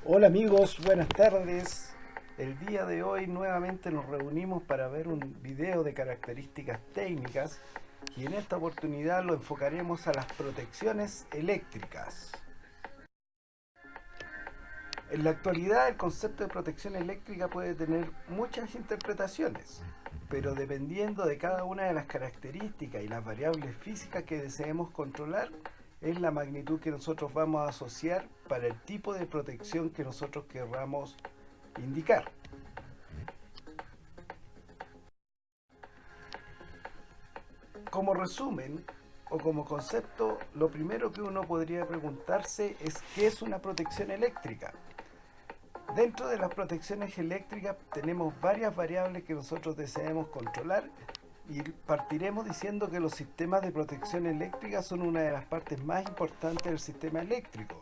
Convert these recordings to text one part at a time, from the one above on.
Hola amigos, buenas tardes. El día de hoy nuevamente nos reunimos para ver un video de características técnicas y en esta oportunidad lo enfocaremos a las protecciones eléctricas. En la actualidad el concepto de protección eléctrica puede tener muchas interpretaciones, pero dependiendo de cada una de las características y las variables físicas que deseemos controlar, es la magnitud que nosotros vamos a asociar para el tipo de protección que nosotros querramos indicar. Como resumen o como concepto, lo primero que uno podría preguntarse es ¿qué es una protección eléctrica? Dentro de las protecciones eléctricas tenemos varias variables que nosotros deseamos controlar y partiremos diciendo que los sistemas de protección eléctrica son una de las partes más importantes del sistema eléctrico,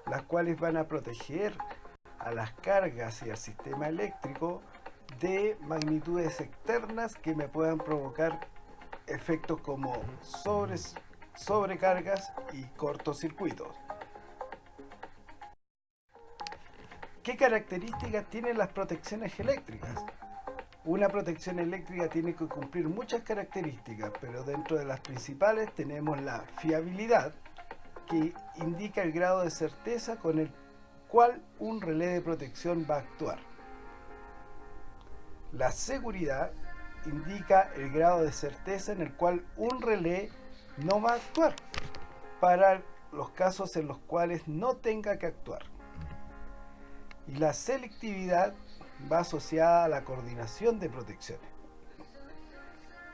las cuales van a proteger a las cargas y al sistema eléctrico de magnitudes externas que me puedan provocar efectos como sobrecargas y cortocircuitos. ¿Qué características tienen las protecciones eléctricas? Una protección eléctrica tiene que cumplir muchas características, pero dentro de las principales tenemos la fiabilidad, que indica el grado de certeza con el cual un relé de protección va a actuar. La seguridad indica el grado de certeza en el cual un relé no va a actuar para los casos en los cuales no tenga que actuar. Y la selectividad va asociada a la coordinación de protecciones.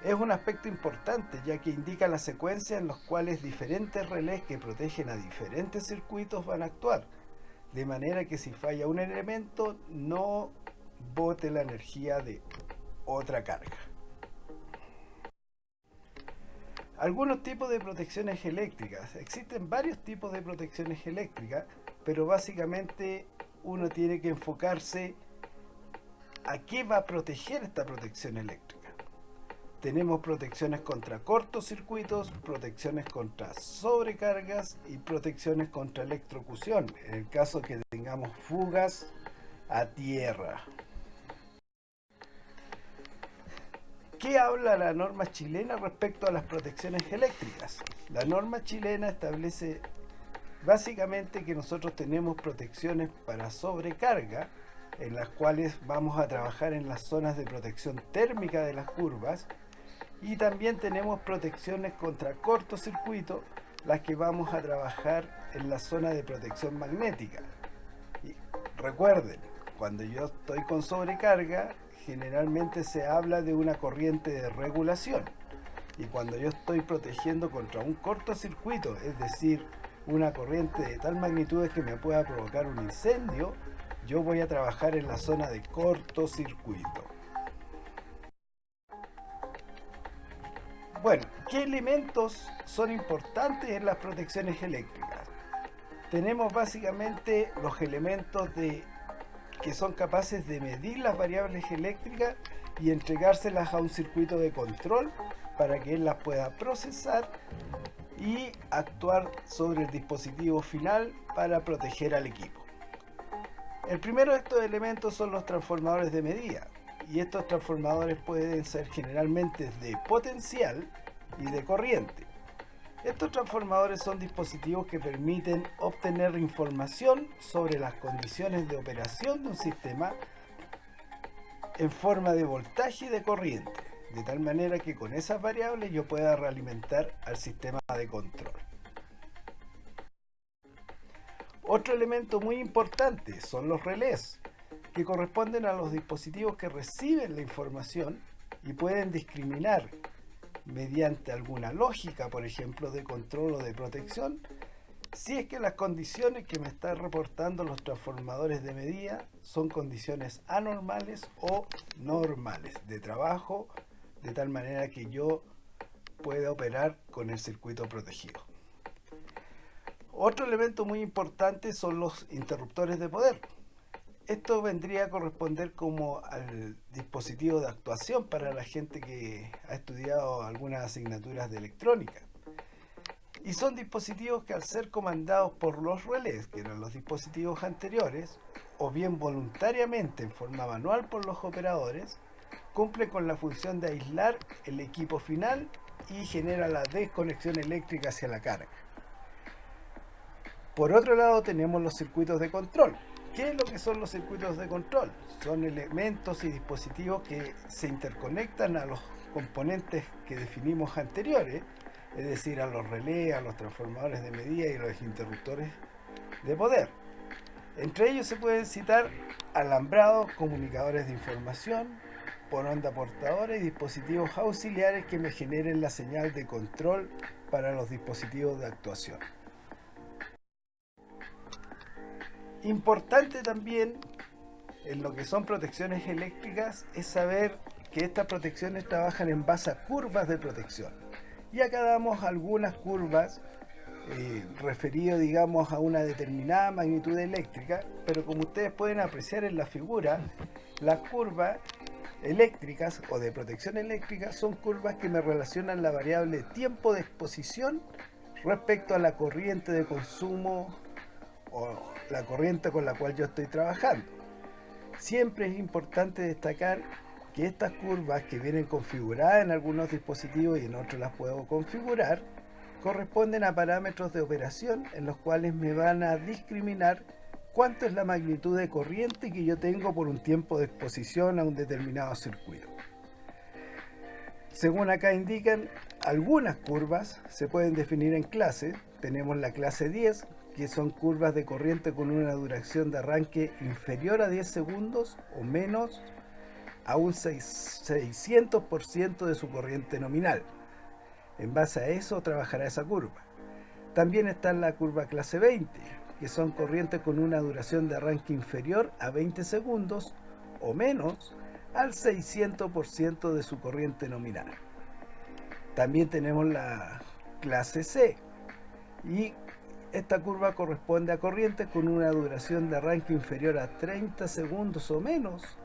Es un aspecto importante ya que indica la secuencia en los cuales diferentes relés que protegen a diferentes circuitos van a actuar, de manera que si falla un elemento no bote la energía de otra carga. Algunos tipos de protecciones eléctricas. Existen varios tipos de protecciones eléctricas, pero básicamente uno tiene que enfocarse a qué va a proteger esta protección eléctrica. Tenemos protecciones contra cortocircuitos, protecciones contra sobrecargas y protecciones contra electrocución, en el caso que tengamos fugas a tierra. ¿Qué habla la norma chilena respecto a las protecciones eléctricas? La norma chilena establece básicamente que nosotros tenemos protecciones para sobrecarga, en las cuales vamos a trabajar en las zonas de protección térmica de las curvas, y también tenemos protecciones contra cortocircuito, las que vamos a trabajar en la zona de protección magnética. Y recuerden, cuando yo estoy con sobrecarga, generalmente se habla de una corriente de regulación. Y cuando yo estoy protegiendo contra un cortocircuito, es decir, una corriente de tal magnitud que me pueda provocar un incendio, yo voy a trabajar en la zona de cortocircuito. Bueno, ¿qué elementos son importantes en las protecciones eléctricas? Tenemos básicamente los elementos que son capaces de medir las variables eléctricas y entregárselas a un circuito de control para que él las pueda procesar y actuar sobre el dispositivo final para proteger al equipo. El primero de estos elementos son los transformadores de medida, y estos transformadores pueden ser generalmente de potencial y de corriente. Estos transformadores son dispositivos que permiten obtener información sobre las condiciones de operación de un sistema en forma de voltaje y de corriente, de tal manera que con esas variables yo pueda realimentar al sistema de control. Otro elemento muy importante son los relés, que corresponden a los dispositivos que reciben la información y pueden discriminar mediante alguna lógica, por ejemplo, de control o de protección, si es que las condiciones que me están reportando los transformadores de medida son condiciones anormales o normales de trabajo, de tal manera que yo pueda operar con el circuito protegido. Otro elemento muy importante son los interruptores de poder. Esto vendría a corresponder como al dispositivo de actuación para la gente que ha estudiado algunas asignaturas de electrónica. Y son dispositivos que al ser comandados por los relés, que eran los dispositivos anteriores, o bien voluntariamente en forma manual por los operadores, cumplen con la función de aislar el equipo final y genera la desconexión eléctrica hacia la carga. Por otro lado tenemos los circuitos de control. ¿Qué es lo que son los circuitos de control? Son elementos y dispositivos que se interconectan a los componentes que definimos anteriores, es decir, a los relés, a los transformadores de medida y a los interruptores de poder. Entre ellos se pueden citar alambrados, comunicadores de información, por onda portadora y dispositivos auxiliares que me generen la señal de control para los dispositivos de actuación. Importante también en lo que son protecciones eléctricas es saber que estas protecciones trabajan en base a curvas de protección. Y acá damos algunas curvas referido, digamos, a una determinada magnitud eléctrica, pero como ustedes pueden apreciar en la figura, las curvas eléctricas o de protección eléctrica son curvas que me relacionan la variable tiempo de exposición respecto a la corriente de consumo o la corriente con la cual yo estoy trabajando. Siempre es importante destacar que estas curvas, que vienen configuradas en algunos dispositivos y en otros las puedo configurar, corresponden a parámetros de operación en los cuales me van a discriminar cuánto es la magnitud de corriente que yo tengo por un tiempo de exposición a un determinado circuito. Según acá indican, algunas curvas se pueden definir en clases. Tenemos la clase 10, que son curvas de corriente con una duración de arranque inferior a 10 segundos o menos a un 600% de su corriente nominal. En base a eso trabajará esa curva. También está la curva clase 20, que son corrientes con una duración de arranque inferior a 20 segundos o menos al 600% de su corriente nominal. También tenemos la clase C, y esta curva corresponde a corrientes con una duración de arranque inferior a 30 segundos o menos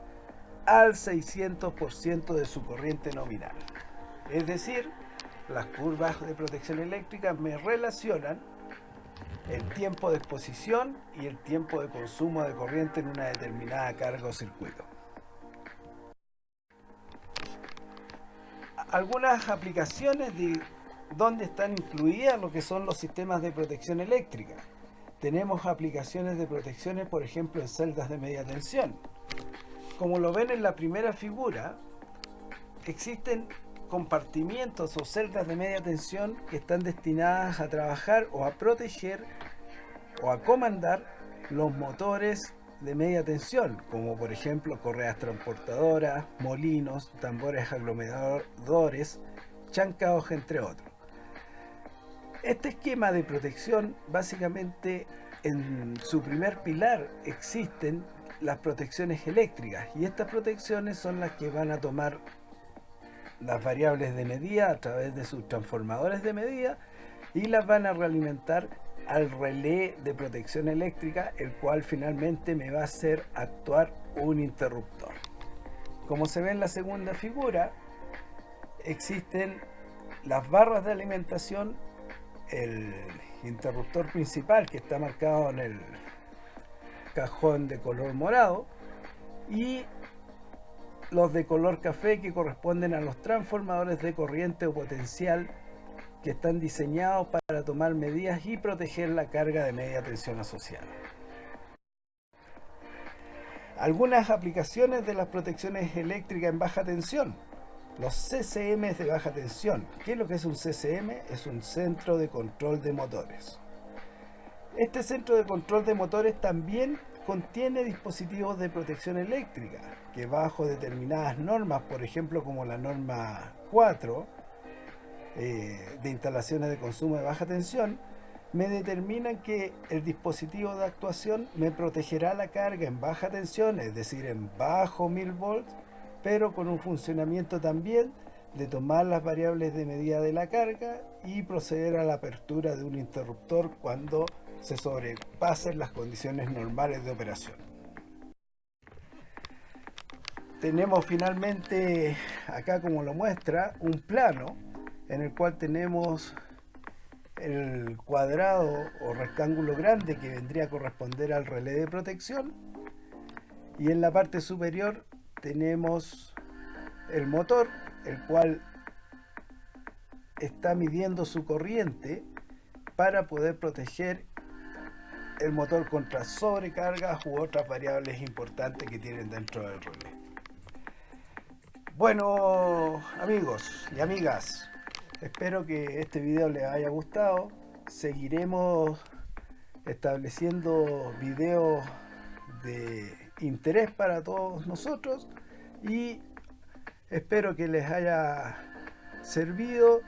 al 600% de su corriente nominal. Es decir, las curvas de protección eléctrica me relacionan el tiempo de exposición y el tiempo de consumo de corriente en una determinada carga o circuito. Algunas aplicaciones de donde están incluidas lo que son los sistemas de protección eléctrica. Tenemos aplicaciones de protecciones, por ejemplo, en celdas de media tensión. Como lo ven en la primera figura, existen compartimientos o celdas de media tensión que están destinadas a trabajar o a proteger o a comandar los motores de media tensión, como por ejemplo correas transportadoras, molinos, tambores aglomeradores, chancaos, entre otros. Este esquema de protección, básicamente en su primer pilar existen las protecciones eléctricas, y estas protecciones son las que van a tomar las variables de medida a través de sus transformadores de medida y las van a realimentar al relé de protección eléctrica, el cual finalmente me va a hacer actuar un interruptor. Como se ve en la segunda figura, existen las barras de alimentación, el interruptor principal que está marcado en el cajón de color morado y los de color café, que corresponden a los transformadores de corriente o potencial que están diseñados para tomar medidas y proteger la carga de media tensión asociada. Algunas aplicaciones de las protecciones eléctricas en baja tensión. Los CCM de baja tensión. ¿Qué es lo que es un CCM? Es un centro de control de motores. Este centro de control de motores también contiene dispositivos de protección eléctrica que, bajo determinadas normas, por ejemplo como la norma 4 de instalaciones de consumo de baja tensión, me determinan que el dispositivo de actuación me protegerá la carga en baja tensión, es decir, en bajo 1000 volts, pero con un funcionamiento también de tomar las variables de medida de la carga y proceder a la apertura de un interruptor cuando se sobrepasen las condiciones normales de operación. Tenemos finalmente acá, como lo muestra, un plano en el cual tenemos el cuadrado o rectángulo grande que vendría a corresponder al relé de protección, y en la parte superior tenemos el motor, el cual está midiendo su corriente para poder proteger el motor contra sobrecargas u otras variables importantes que tienen dentro del relé. Bueno, amigos y amigas, espero que este video les haya gustado. Seguiremos estableciendo videos de interés para todos nosotros y espero que les haya servido,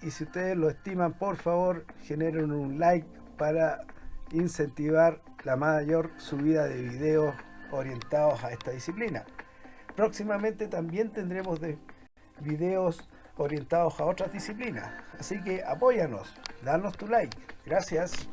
y si ustedes lo estiman, por favor generen un like para incentivar la mayor subida de videos orientados a esta disciplina. Próximamente también tendremos videos orientados a otras disciplinas, así que apóyanos, danos tu like. Gracias.